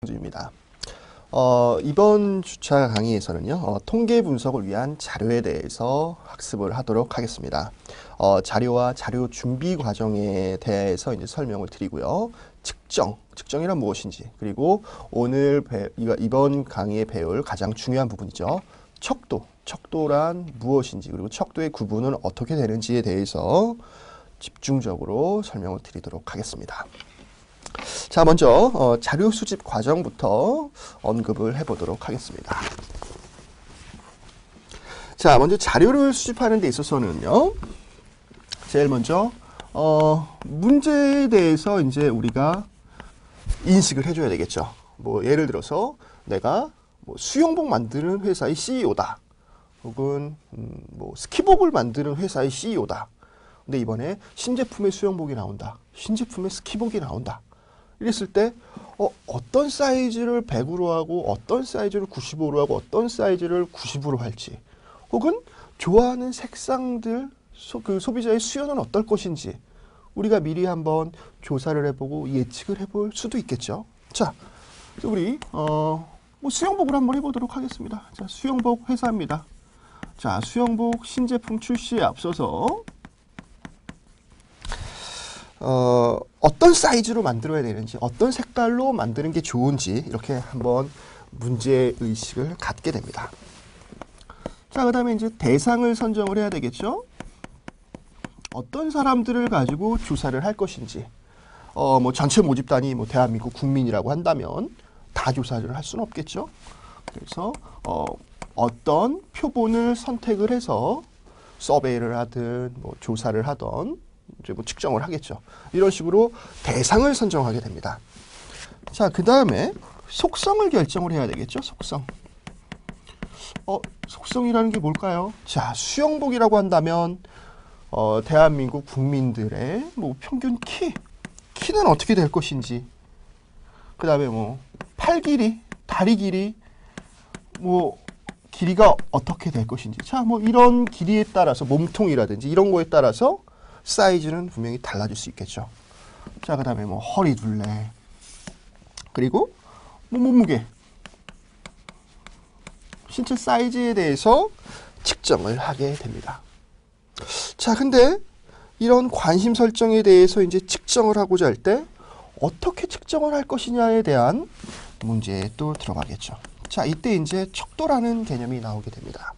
입니다. 이번 주차 강의에서는요, 통계 분석을 위한 자료에 대해서 학습을 하도록 하겠습니다. 자료와 자료 준비 과정에 대해서 이제 설명을 드리고요. 측정이란 무엇인지, 그리고 이번 강의에 배울 가장 중요한 부분이죠. 척도란 무엇인지, 그리고 척도의 구분은 어떻게 되는지에 대해서 집중적으로 설명을 드리도록 하겠습니다. 자, 먼저 자료 수집 과정부터 언급을 해보도록 하겠습니다. 자, 먼저 자료를 수집하는 데 있어서는요, 제일 먼저 문제에 대해서 이제 우리가 인식을 해줘야 되겠죠. 뭐 예를 들어서 내가 수영복 만드는 회사의 CEO다, 혹은 뭐 스키복을 만드는 회사의 CEO다. 근데 이번에 신제품의 수영복이 나온다, 신제품의 스키복이 나온다. 이랬을 때 어떤 사이즈를 100으로 하고 어떤 사이즈를 95로 하고 어떤 사이즈를 90으로 할지, 혹은 좋아하는 색상들, 그 소비자의 수요는 어떨 것인지 우리가 미리 한번 조사를 해보고 예측을 해볼 수도 있겠죠. 자, 우리 수영복을 한번 해보도록 하겠습니다. 자, 수영복 회사입니다. 자, 수영복 신제품 출시에 앞서서 어떤 사이즈로 만들어야 되는지, 어떤 색깔로 만드는 게 좋은지 이렇게 한번 문제의식을 갖게 됩니다. 자, 그 다음에 이제 대상을 선정을 해야 되겠죠. 어떤 사람들을 가지고 조사를 할 것인지, 뭐 전체 모집단이 뭐 대한민국 국민이라고 한다면 다 조사를 할 수는 없겠죠. 그래서 어떤 표본을 선택을 해서 서베이를 하든 뭐 조사를 하던 이제 뭐 측정을 하겠죠. 이런 식으로 대상을 선정하게 됩니다. 자, 그 다음에 속성을 결정을 해야 되겠죠. 속성이라는 게 뭘까요? 자, 수영복이라고 한다면 대한민국 국민들의 뭐 평균 키는 어떻게 될 것인지, 그 다음에 뭐 팔 길이, 다리 길이, 뭐 길이가 어떻게 될 것인지, 자, 뭐 이런 길이에 따라서 몸통이라든지 이런 거에 따라서 사이즈는 분명히 달라질 수 있겠죠. 자, 그 다음에 뭐 허리 둘레, 그리고 뭐 몸무게, 신체 사이즈에 대해서 측정을 하게 됩니다. 자, 근데 이런 관심 설정에 대해서 이제 측정을 하고자 할 때 어떻게 측정을 할 것이냐에 대한 문제에 또 들어가겠죠. 자, 이때 이제 척도라는 개념이 나오게 됩니다.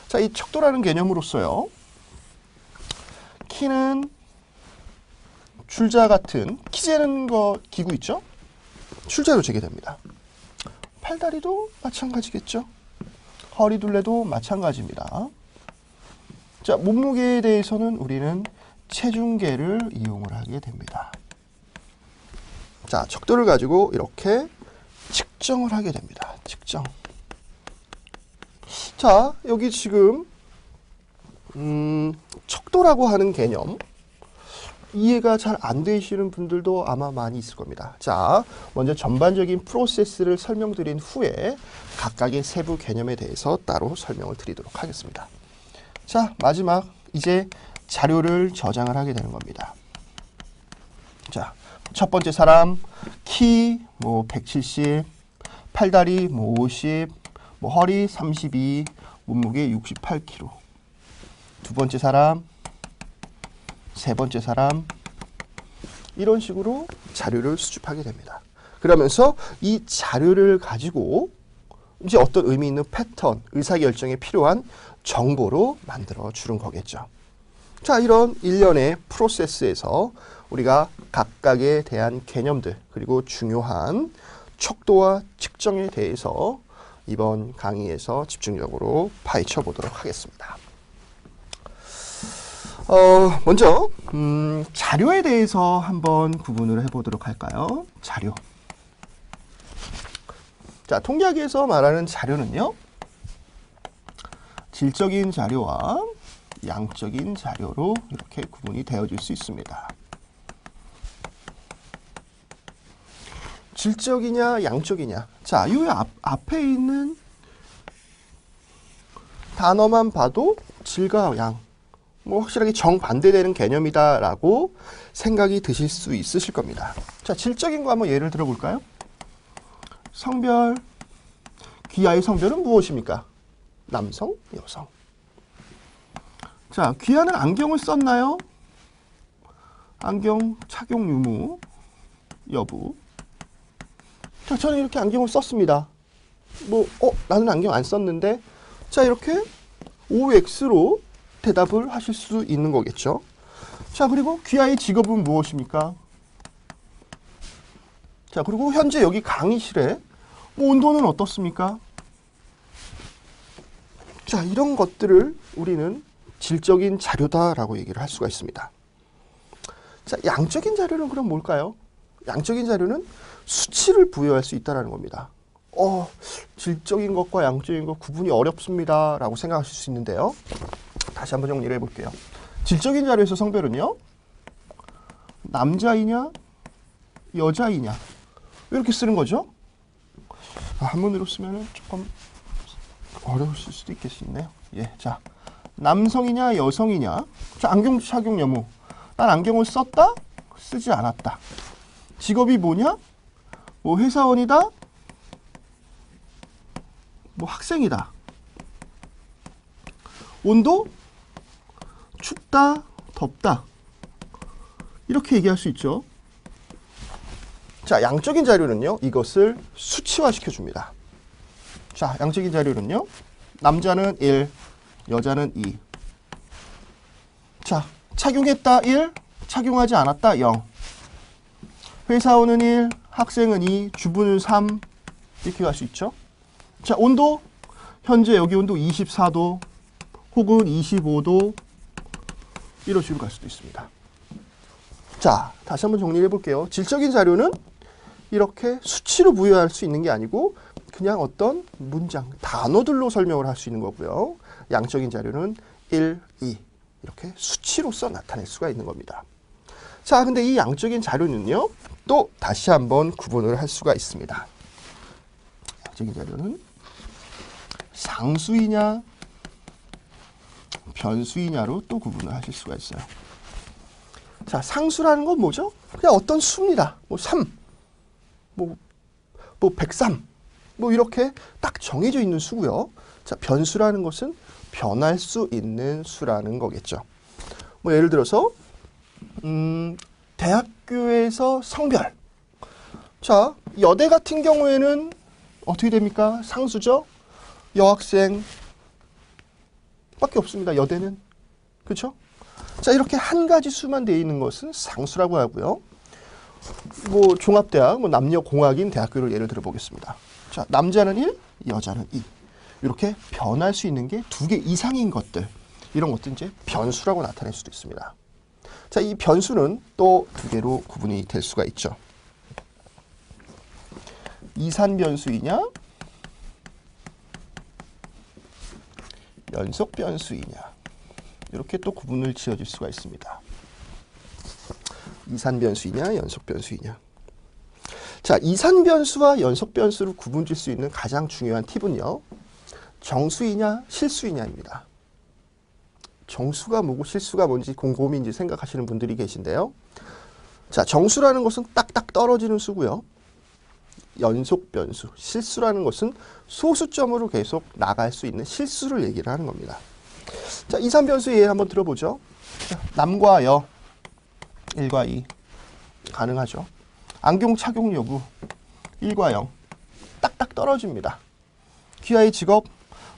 자, 이 척도라는 개념으로서요, 키는 줄자 같은 키 재는 기구 있죠? 줄자로 재게 됩니다. 팔다리도 마찬가지겠죠? 허리 둘레도 마찬가지입니다. 자, 몸무게에 대해서는 우리는 체중계를 이용을 하게 됩니다. 자, 척도를 가지고 이렇게 측정을 하게 됩니다. 측정. 자, 여기 지금 척도라고 하는 개념 이해가 잘 안 되시는 분들도 아마 많이 있을 겁니다. 자, 먼저 전반적인 프로세스를 설명드린 후에 각각의 세부 개념에 대해서 따로 설명을 드리도록 하겠습니다. 자, 마지막 이제 자료를 저장을 하게 되는 겁니다. 자, 첫 번째 사람 키 뭐 170, 팔다리 뭐 50, 뭐 허리 32, 몸무게 68kg. 두 번째 사람, 세 번째 사람, 이런 식으로 자료를 수집하게 됩니다. 그러면서 이 자료를 가지고 이제 어떤 의미 있는 패턴, 의사결정에 필요한 정보로 만들어 주는 거겠죠. 자, 이런 일련의 프로세스에서 우리가 각각에 대한 개념들, 그리고 중요한 척도와 측정에 대해서 이번 강의에서 집중적으로 파헤쳐 보도록 하겠습니다. 먼저 자료에 대해서 한번 구분을 해보도록 할까요? 자료. 자, 통계학에서 말하는 자료는요, 질적인 자료와 양적인 자료로 이렇게 구분이 되어질 수 있습니다. 질적이냐 양적이냐. 자, 이 앞에 있는 단어만 봐도 질과 양, 뭐 확실하게 정반대되는 개념이다라고 생각이 드실 수 있으실 겁니다. 자, 질적인 거 한번 예를 들어 볼까요? 성별. 귀하의 성별은 무엇입니까? 남성, 여성. 자, 귀하는 안경을 썼나요? 안경 착용 유무, 여부. 자, 저는 이렇게 안경을 썼습니다. 나는 안경 안 썼는데. 자, 이렇게 OX로 대답을 하실 수 있는 거겠죠. 자, 그리고 귀하의 직업은 무엇입니까? 자, 그리고 현재 여기 강의실에 온도는 어떻습니까? 자, 이런 것들을 우리는 질적인 자료다라고 얘기를 할 수가 있습니다. 자, 양적인 자료는 그럼 뭘까요? 양적인 자료는 수치를 부여할 수 있다는 겁니다. 질적인 것과 양적인 것 구분이 어렵습니다 라고 생각하실 수 있는데요. 다시 한번 정리를 해볼게요. 질적인 자료에서 성별은요, 남자이냐 여자이냐 이렇게 쓰는 거죠. 한문으로 쓰면 조금 어려우실 수도 있겠네요. 예, 자, 남성이냐 여성이냐. 자, 안경 착용 여무. 난 안경을 썼다, 쓰지 않았다. 직업이 뭐냐? 회사원이다, 학생이다. 온도? 춥다, 덥다. 이렇게 얘기할 수 있죠. 자, 양적인 자료는요, 이것을 수치화시켜 줍니다. 자, 양적인 자료는요, 남자는 1, 여자는 2. 자, 착용했다 1, 착용하지 않았다 0. 회사원은 1, 학생은 2, 주부는 3. 이렇게 갈 수 있죠. 자, 온도, 현재 여기 온도 24도 혹은 25도 이런 식으로 갈 수도 있습니다. 자, 다시 한번 정리해 볼게요. 질적인 자료는 이렇게 수치로 부여할 수 있는 게 아니고 그냥 어떤 문장, 단어들로 설명을 할 수 있는 거고요. 양적인 자료는 1, 2 이렇게 수치로서 나타낼 수가 있는 겁니다. 자, 근데 이 양적인 자료는요, 또 다시 한번 구분을 할 수가 있습니다. 양적인 자료는 상수이냐 변수이냐로 또 구분을 하실 수가 있어요. 자, 상수라는 건 뭐죠? 그냥 어떤 수입니다. 3, 103, 이렇게 딱 정해져 있는 수고요. 자, 변수라는 것은 변할 수 있는 수라는 거겠죠. 예를 들어서 대학교에서 성별. 자, 여대 같은 경우에는 어떻게 됩니까? 상수죠. 여학생 밖에 없습니다. 여대는. 그렇죠? 자, 이렇게 한 가지 수만 되어 있는 것은 상수라고 하고요. 종합대학, 남녀공학인 대학교를 예를 들어 보겠습니다. 자, 남자는 1, 여자는 2. 이렇게 변할 수 있는 게 2개 이상인 것들. 이런 것들 이제 변수라고 나타낼 수도 있습니다. 자, 이 변수는 또 2개로 구분이 될 수가 있죠. 이산 변수이냐, 연속 변수이냐. 이렇게 또 구분을 지어줄 수가 있습니다. 이산 변수이냐, 연속 변수이냐. 자, 이산 변수와 연속 변수를 구분질 수 있는 가장 중요한 팁은요, 정수이냐, 실수이냐입니다. 정수가 뭐고 실수가 뭔지 곰곰이 생각하시는 분들이 계신데요. 자, 정수라는 것은 딱딱 떨어지는 수고요. 연속 변수, 실수라는 것은 소수점으로 계속 나갈 수 있는 실수를 얘기를 하는 겁니다. 자, 이산 변수 예 한번 들어보죠. 자, 남과 여, 1과 2 가능하죠. 안경 착용 여부 1과 0 딱딱 떨어집니다. 귀하의 직업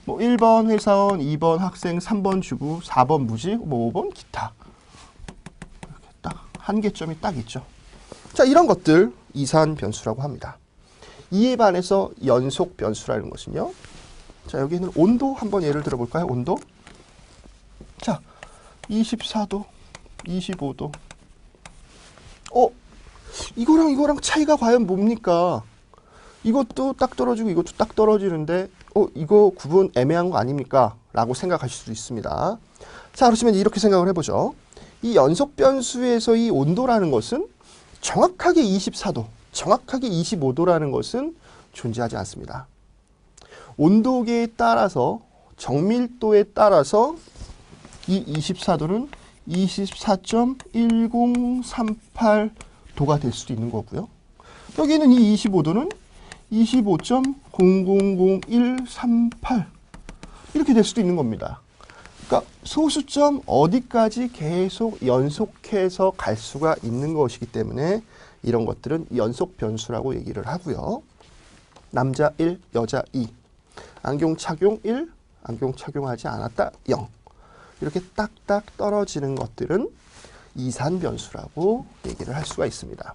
1번 회사원, 2번 학생, 3번 주부, 4번 무직, 5번 기타. 이렇게 딱 한 개점이 딱 있죠. 자, 이런 것들 이산 변수라고 합니다. 이에 반해서 연속 변수라는 것은요. 자, 여기는 온도 한번 예를 들어볼까요? 온도. 자, 24도, 25도. 이거랑 차이가 과연 뭡니까? 이것도 딱 떨어지고 이것도 딱 떨어지는데 이거 구분 애매한 거 아닙니까? 라고 생각하실 수도 있습니다. 자, 그렇지만 이렇게 생각을 해보죠. 이 연속 변수에서 이 온도라는 것은 정확하게 24도, 정확하게 25도라는 것은 존재하지 않습니다. 온도계에 따라서, 정밀도에 따라서 이 24도는 24.1038도가 될 수도 있는 거고요. 여기는 이 25도는 25.000138 이렇게 될 수도 있는 겁니다. 그러니까 소수점 어디까지 계속 연속해서 갈 수가 있는 것이기 때문에 이런 것들은 연속 변수라고 얘기를 하고요. 남자 1, 여자 2, 안경 착용 1, 안경 착용하지 않았다 0. 이렇게 딱딱 떨어지는 것들은 이산 변수라고 얘기를 할 수가 있습니다.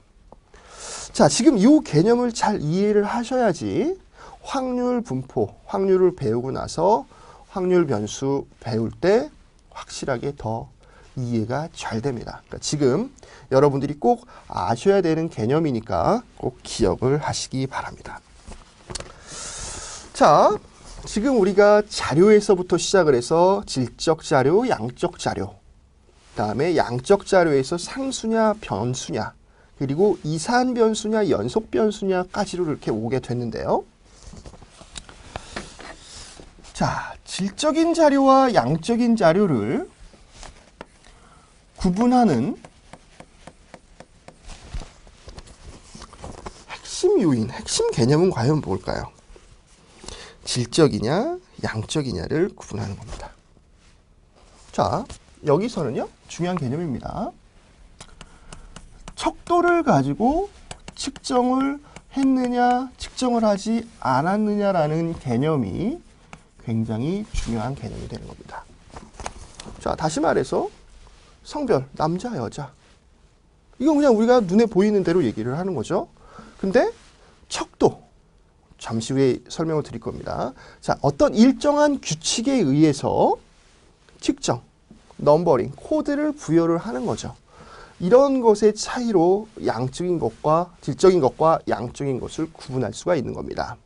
자, 지금 이 개념을 잘 이해를 하셔야지 확률 분포, 확률을 배우고 나서 확률 변수 배울 때 확실하게 더 이해가 잘 됩니다. 그러니까 지금 여러분들이 꼭 아셔야 되는 개념이니까 꼭 기억을 하시기 바랍니다. 자, 지금 우리가 자료에서부터 시작을 해서 질적 자료, 양적 자료, 그다음에 양적 자료에서 상수냐, 변수냐, 그리고 이산 변수냐, 연속 변수냐까지로 이렇게 오게 됐는데요. 자, 질적인 자료와 양적인 자료를 구분하는 핵심 요인, 핵심 개념은 과연 뭘까요? 질적이냐, 양적이냐를 구분하는 겁니다. 자, 여기서는요, 중요한 개념입니다. 척도를 가지고 측정을 했느냐, 측정을 하지 않았느냐라는 개념이 굉장히 중요한 개념이 되는 겁니다. 자, 다시 말해서 성별, 남자, 여자. 이건 그냥 우리가 눈에 보이는 대로 얘기를 하는 거죠. 근데 척도, 잠시 후에 설명을 드릴 겁니다. 자, 어떤 일정한 규칙에 의해서 측정, 넘버링, 코드를 부여를 하는 거죠. 이런 것의 차이로 양적인 것과 질적인 것과 양적인 것을 구분할 수가 있는 겁니다.